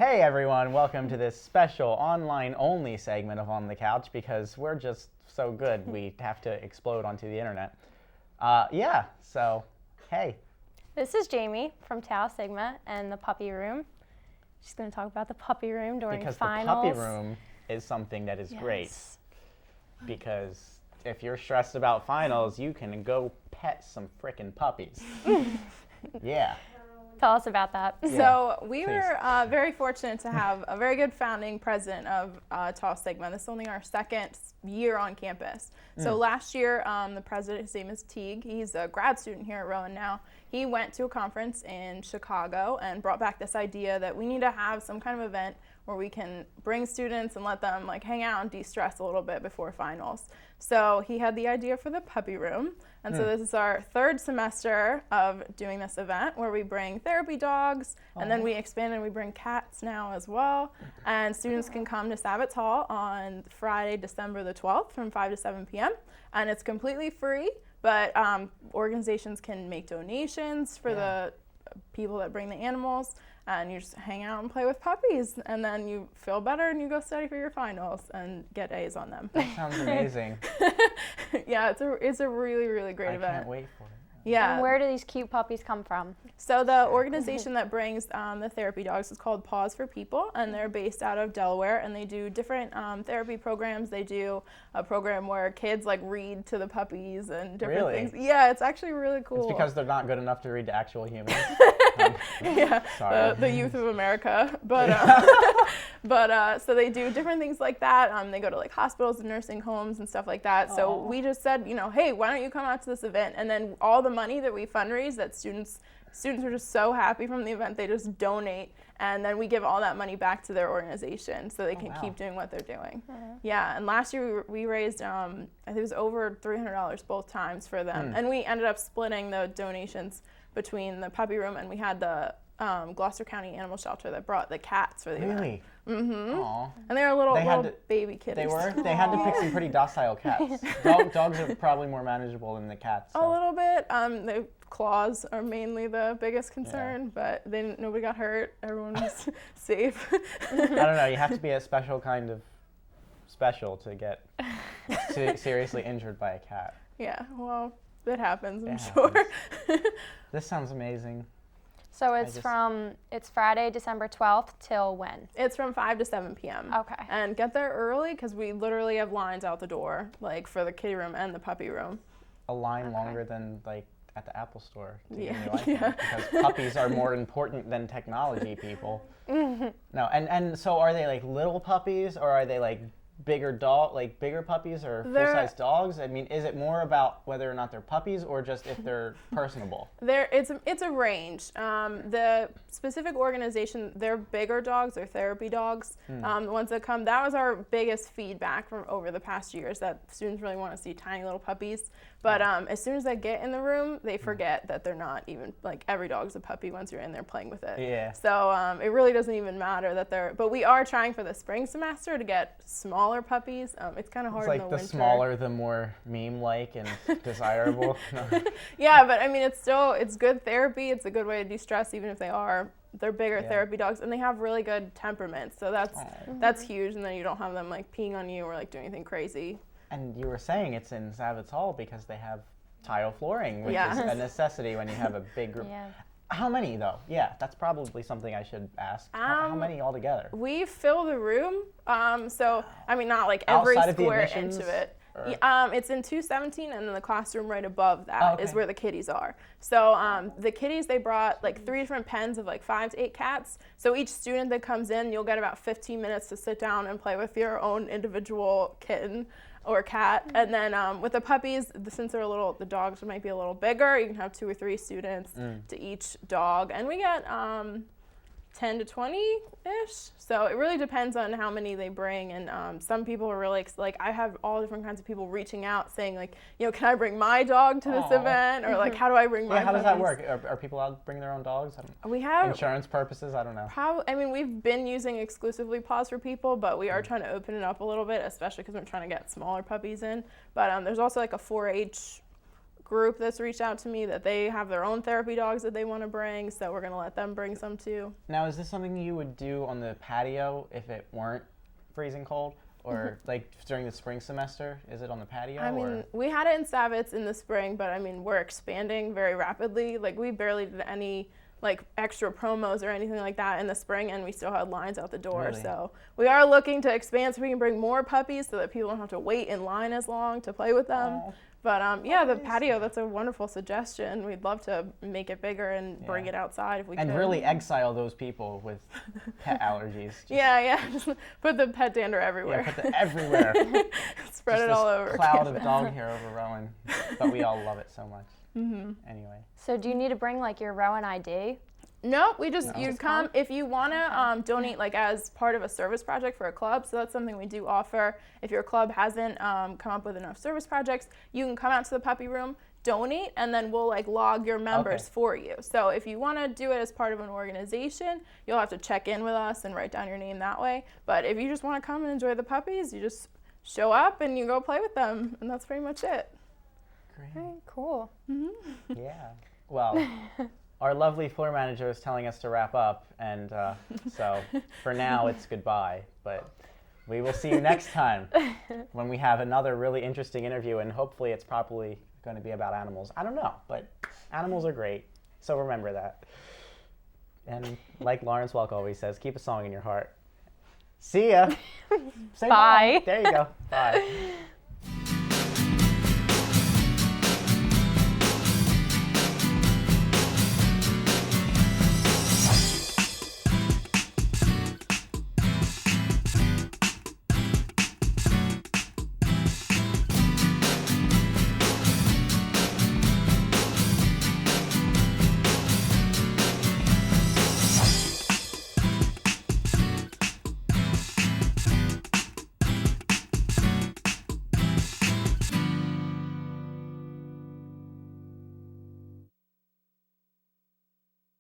Hey everyone, welcome to this special online-only segment of On the Couch because we're just so good we have to explode onto the internet. So, hey. This is Jamie from Tau Sigma and the puppy room. She's going to talk about the puppy room during because finals. Because the puppy room is something that is great. Because if you're stressed about finals, you can go pet some frickin' puppies. Yeah. Tell us about that. Yeah, so we were very fortunate to have a very good founding president of Tau Sigma. This is only our second year on campus. So last year, the president, his name is Teague. He's a grad student here at Rowan now. He went to a conference in Chicago and brought back this idea that we need to have some kind of event where we can bring students and let them like hang out and de-stress a little bit before finals. So he had the idea for the puppy room. And so this is our third semester of doing this event where we bring therapy dogs and then we expand and we bring cats now as well. And students can come to Savitz Hall on Friday, December the 12th from 5 to 7 p.m. And it's completely free, but organizations can make donations for the people that bring the animals. And you just hang out and play with puppies, and then you feel better and you go study for your finals and get A's on them. That sounds amazing. Yeah, it's a really, really great event. I can't wait for it. Yeah. And where do these cute puppies come from? So the organization that brings the therapy dogs is called Paws for People, and they're based out of Delaware, and they do different therapy programs. They do a program where kids like read to the puppies and different things. Yeah, it's actually really cool. It's because they're not good enough to read to actual humans. Yeah, the youth of America. But so they do different things like that. They go to like hospitals and nursing homes and stuff like that. So we just said, hey, why don't you come out to this event? And then all the money that we fundraise, that students are just so happy from the event, they just donate, and then we give all that money back to their organization so they can keep doing what they're doing. Yeah, and last year we raised, I think it was over $300 both times for them, and we ended up splitting the donations between the puppy room, and we had the Gloucester County Animal Shelter that brought the cats for the event. Really? Mm-hmm. Aww. And they were little baby kitties. They were? They had to pick some pretty docile cats. Dogs are probably more manageable than the cats. So. A little bit. The claws are mainly the biggest concern, but nobody got hurt. Everyone was safe. I don't know. You have to be a special kind of special to get seriously injured by a cat. Yeah, well, it happens, I'm sure. This sounds amazing. So it's Friday, December 12th till when? It's from 5 to 7 p.m. Okay. And get there early because we literally have lines out the door, like for the kitty room and the puppy room. A line longer than like at the Apple store to get new iPhone, because puppies are more important than technology people. No, and so are they like little puppies, or are they like bigger puppies or full-size dogs? I mean, is it more about whether or not they're puppies or just if they're personable? It's a range. The specific organization, they're bigger dogs, they're therapy dogs. The ones that come, that was our biggest feedback from over the past years, that students really want to see tiny little puppies. But as soon as they get in the room, they forget that they're not even, like, every dog's a puppy once you're in there playing with it. Yeah. So it really doesn't even matter that but we are trying for the spring semester to get smaller puppies. It's kind of hard in the winter. It's like the smaller, the more meme-like and desirable. Yeah, but I mean, it's good therapy. It's a good way to de-stress, even if they're bigger therapy dogs, and they have really good temperaments. So that's huge, and then you don't have them like peeing on you or like doing anything crazy. And you were saying it's in Savitz Hall because they have tile flooring, which is a necessity when you have a big group. Yeah. How many though? Yeah, that's probably something I should ask. How many altogether? We fill the room, so I mean not like every square inch of it. It's in 217, and then the classroom right above that is where the kitties are. So the kitties, they brought like 3 different pens of like 5 to 8 cats. So each student that comes in, you'll get about 15 minutes to sit down and play with your own individual kitten or cat. And then with the puppies, since they're the dogs might be a little bigger, you can have 2 or 3 students to each dog. And we get 10 to 20-ish. So it really depends on how many they bring. And some people are really, like, I have all different kinds of people reaching out saying, like, can I bring my dog to this event? Or, like, how do I bring my how does that work? Are people allowed to bring their own dogs? We have insurance purposes? I don't know. I mean, we've been using exclusively Paws for People, but we are trying to open it up a little bit, especially because we're trying to get smaller puppies in. But there's also, like, a 4-H group that's reached out to me that they have their own therapy dogs that they want to bring, so we're going to let them bring some too. Now, is this something you would do on the patio if it weren't freezing cold? Or like during the spring semester, is it on the patio? I mean, we had it in Savitz in the spring, but I mean, we're expanding very rapidly. Like we barely did any like extra promos or anything like that in the spring, and we still had lines out the door. Really? So we are looking to expand so we can bring more puppies so that people don't have to wait in line as long to play with them. Aww. But yeah, the patio, that's a wonderful suggestion. We'd love to make it bigger and bring it outside if we could. And really exile those people with pet allergies. Yeah. Just put the pet dander everywhere. Yeah, put it everywhere. Spread Just it all this over. cloud of dog hair over Rowan. But we all love it so much. Anyway. So do you need to bring like your Rowan ID? No, we just, No. you'd come, if you want to donate like as part of a service project for a club, so that's something we do offer. If your club hasn't come up with enough service projects, you can come out to the puppy room, donate, and then we'll like log your members for you. So if you want to do it as part of an organization, you'll have to check in with us and write down your name that way. But if you just want to come and enjoy the puppies, you just show up and you go play with them, and that's pretty much it. Great. Okay, cool. Yeah. Well, our lovely floor manager is telling us to wrap up, and so for now it's goodbye. But we will see you next time when we have another really interesting interview, and hopefully it's probably going to be about animals. I don't know, but animals are great, so remember that. And like Lawrence Welk always says, keep a song in your heart. See ya. Say Bye. There you go. Bye.